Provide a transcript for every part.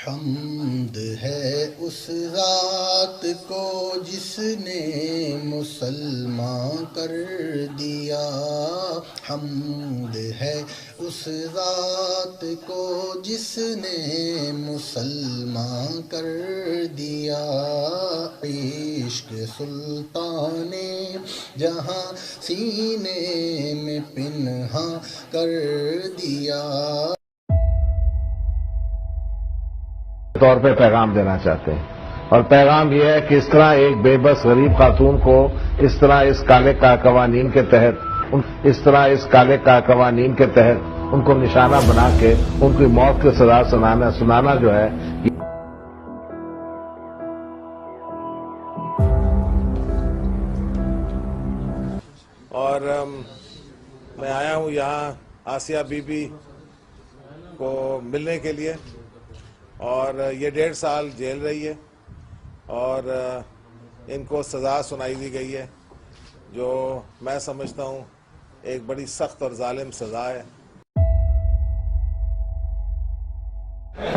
حمد ہے اس ذات کو جس نے مسلمان کر دیا، حمد ہے اس ذات کو جس نے مسلمان کر دیا، عشق سلطان جہاں سینے میں پنہاں کر دیا۔ طور پہ پیغام دینا چاہتے ہیں، اور پیغام یہ ہے کہ اس طرح ایک بے بس غریب خاتون کو اس طرح اس کالے قوانین کے تحت ان کو نشانہ بنا کے ان کی موت کی سزا سنانا جو ہے، اور میں آیا ہوں یہاں آسیہ بی بی کو ملنے کے لیے، اور یہ 1.5 سال جیل رہی ہے اور ان کو سزا سنائی دی گئی ہے، جو میں سمجھتا ہوں ایک بڑی سخت اور ظالم سزا ہے۔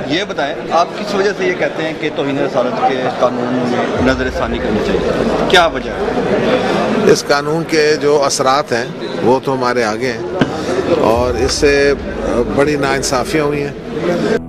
یہ بتائیں، آپ کس وجہ سے یہ کہتے ہیں کہ توہین رسالت کے قانون میں نظر ثانی کرنی چاہیے؟ کیا وجہ ہے؟ اس قانون کے جو اثرات ہیں وہ تو ہمارے آگے ہیں، اور اس سے بڑی ناانصافیاں ہوئی ہیں۔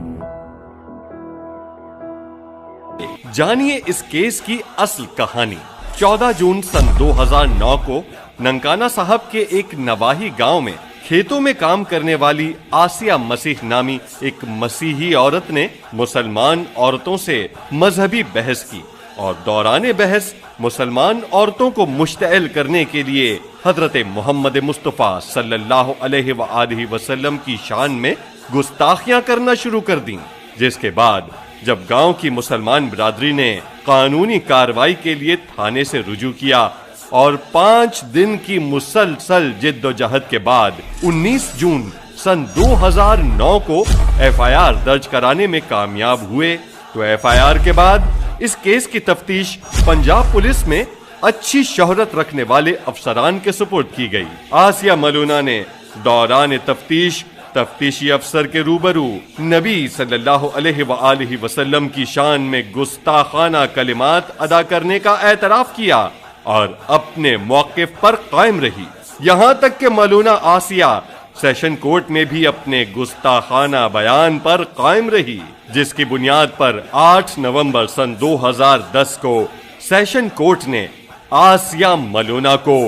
جانیے اس کیس کی اصل کہانی۔ 14 جون سن 2009 کو ننکانہ صاحب کے ایک نواحی گاؤں میں کھیتوں میں کام کرنے والی آسیہ مسیح نامی ایک مسیحی عورت نے مسلمان عورتوں سے مذہبی بحث کی، اور دوران بحث مسلمان عورتوں کو مشتعل کرنے کے لیے حضرت محمد مصطفیٰ صلی اللہ علیہ وآلہ وسلم کی شان میں گستاخیاں کرنا شروع کر دیں، جس کے بعد جب گاؤں کی مسلمان برادری نے قانونی کارروائی کے لیے تھانے سے رجوع کیا، اور 5 دن کی مسلسل جد و جہد کے بعد 19 جون سن 2009 کو FIR درج کرانے میں کامیاب ہوئے، تو FIR کے بعد اس کیس کی تفتیش پنجاب پولیس میں اچھی شہرت رکھنے والے افسران کے سپرد کی گئی۔ آسیہ ملونہ نے دوران تفتیشی افسر کے روبرو نبی صلی اللہ علیہ وآلہ وسلم کی شان میں گستاخانہ کلمات ادا کرنے کا اعتراف کیا اور اپنے موقف پر قائم رہی، یہاں تک کہ ملونہ آسیہ سیشن کورٹ میں بھی اپنے گستاخانہ بیان پر قائم رہی، جس کی بنیاد پر 8 نومبر سن 2010 کو سیشن کورٹ نے آسیہ ملونہ کو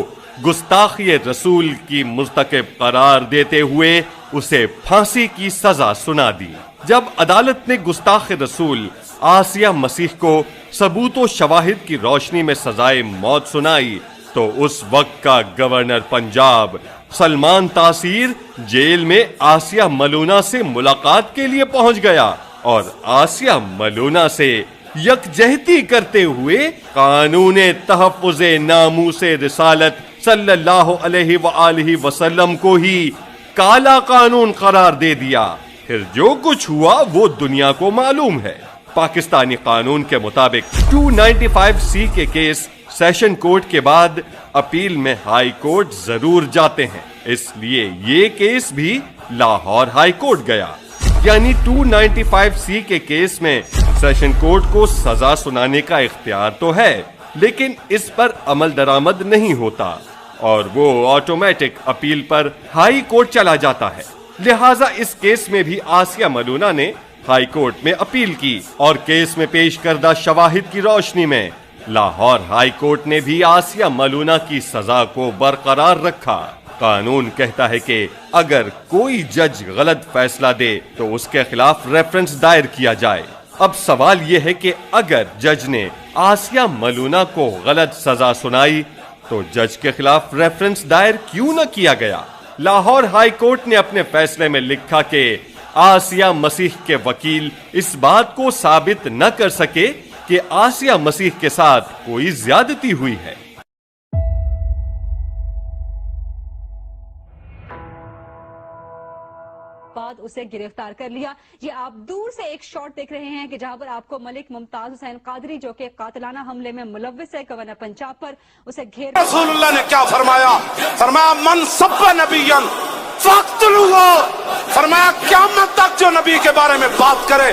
گستاخی رسول کی مرتکب قرار دیتے ہوئے اسے پھانسی کی سزا سنا دی۔ جب عدالت نے گستاخ رسول آسیہ مسیح کو ثبوت و شواہد کی روشنی میں سزائے موت سنائی، تو اس وقت کا گورنر پنجاب سلمان تاثیر جیل میں آسیہ ملونہ سے ملاقات کے لیے پہنچ گیا، اور آسیہ ملونہ سے یکجہتی کرتے ہوئے قانون تحفظ ناموس رسالت صلی اللہ علیہ وآلہ وسلم کو ہی کالا قانون قرار دے دیا۔ پھر جو کچھ ہوا وہ دنیا کو معلوم ہے۔ پاکستانی قانون کے مطابق 295C کے کیس سیشن کورٹ کے بعد اپیل میں ہائی کورٹ ضرور جاتے ہیں، اس لیے یہ کیس بھی لاہور ہائی کورٹ گیا، یعنی 295C کے کیس میں سیشن کورٹ کو سزا سنانے کا اختیار تو ہے، لیکن اس پر عمل درآمد نہیں ہوتا، اور وہ آٹومیٹک اپیل پر ہائی کورٹ چلا جاتا ہے۔ لہٰذا اس کیس میں بھی آسیہ ملونہ نے ہائی کورٹ میں اپیل کی، اور کیس میں پیش کردہ شواہد کی روشنی میں لاہور ہائی کورٹ نے بھی آسیہ ملونہ کی سزا کو برقرار رکھا۔ قانون کہتا ہے کہ اگر کوئی جج غلط فیصلہ دے تو اس کے خلاف ریفرنس دائر کیا جائے۔ اب سوال یہ ہے کہ اگر جج نے آسیہ ملونہ کو غلط سزا سنائی تو جج کے خلاف ریفرنس دائر کیوں نہ کیا گیا؟ لاہور ہائی کورٹ نے اپنے فیصلے میں لکھا کہ آسیہ مسیح کے وکیل اس بات کو ثابت نہ کر سکے کہ آسیہ مسیح کے ساتھ کوئی زیادتی ہوئی ہے۔ بعد اسے گرفتار کر لیا۔ یہ آپ دور سے ایک شاٹ دیکھ رہے ہیں کہ جہاں پر آپ کو ملک ممتاز حسین قادری جو کہ قاتلانہ حملے میں ملوث ہے گورنر پنجاب پر، اسے گھیر رسول اللہ نے کیا فرمایا؟ فرمایا من سب نبیًا فاقتلوہ، فرمایا قیامت تک جو نبی کے بارے میں بات کرے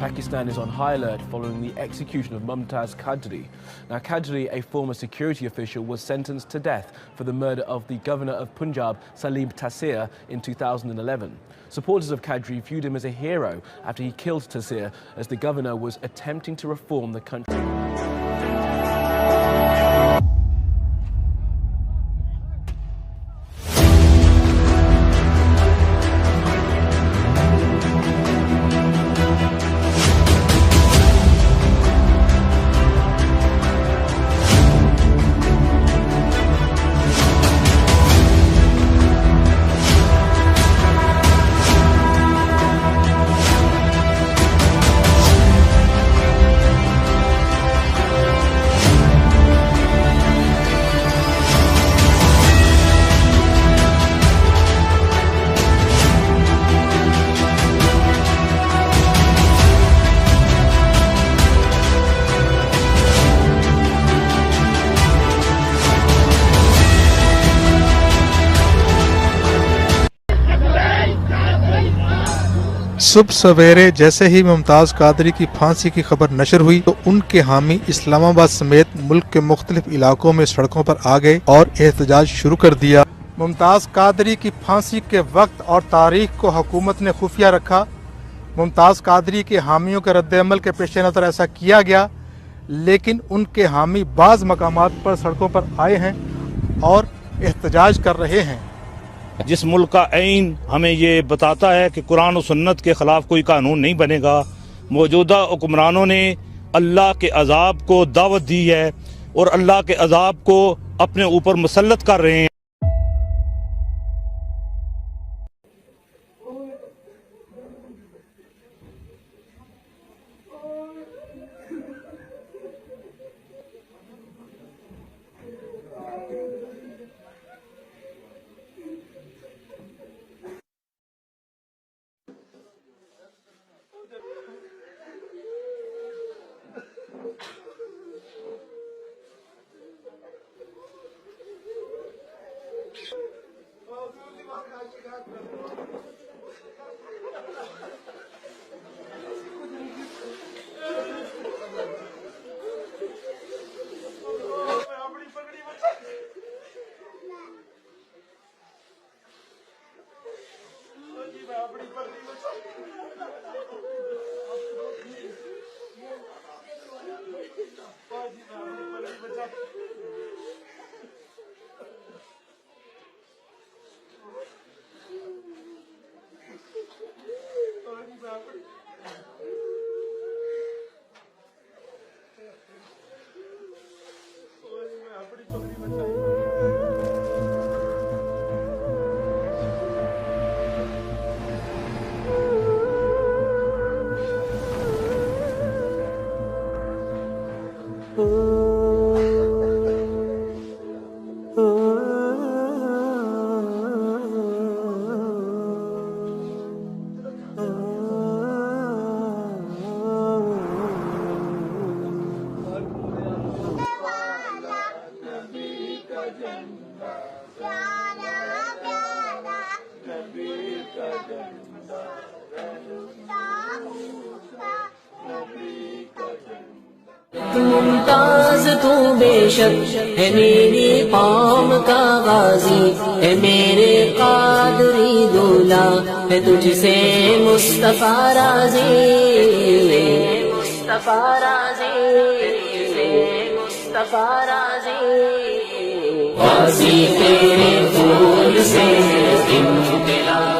Pakistan is on high alert following the execution of Mumtaz Qadri. Now, Qadri, a former security official, was sentenced to death for the murder of the governor of Punjab, Salim Taseer, in 2011. Supporters of Qadri viewed him as a hero after he killed Taseer, as the governor was attempting to reform the country. صبح سویرے جیسے ہی ممتاز قادری کی پھانسی کی خبر نشر ہوئی تو ان کے حامی اسلام آباد سمیت ملک کے مختلف علاقوں میں سڑکوں پر آ گئے اور احتجاج شروع کر دیا۔ ممتاز قادری کی پھانسی کے وقت اور تاریخ کو حکومت نے خفیہ رکھا۔ ممتاز قادری کے حامیوں کے رد عمل کے پیش نظر ایسا کیا گیا، لیکن ان کے حامی بعض مقامات پر سڑکوں پر آئے ہیں اور احتجاج کر رہے ہیں۔ جس ملک کا آئین ہمیں یہ بتاتا ہے کہ قرآن و سنت کے خلاف کوئی قانون نہیں بنے گا، موجودہ حکمرانوں نے اللہ کے عذاب کو دعوت دی ہے اور اللہ کے عذاب کو اپنے اوپر مسلط کر رہے ہیں۔ ممتاز تو بے شک ہے میری قوم کا غازی، ہے میرے قادری دولا، ہے تجھ سے مصطفیٰ راضی، مصطفیٰ راضی، مصطفیٰ راضی، غازی تیرے پھول سے انقلاب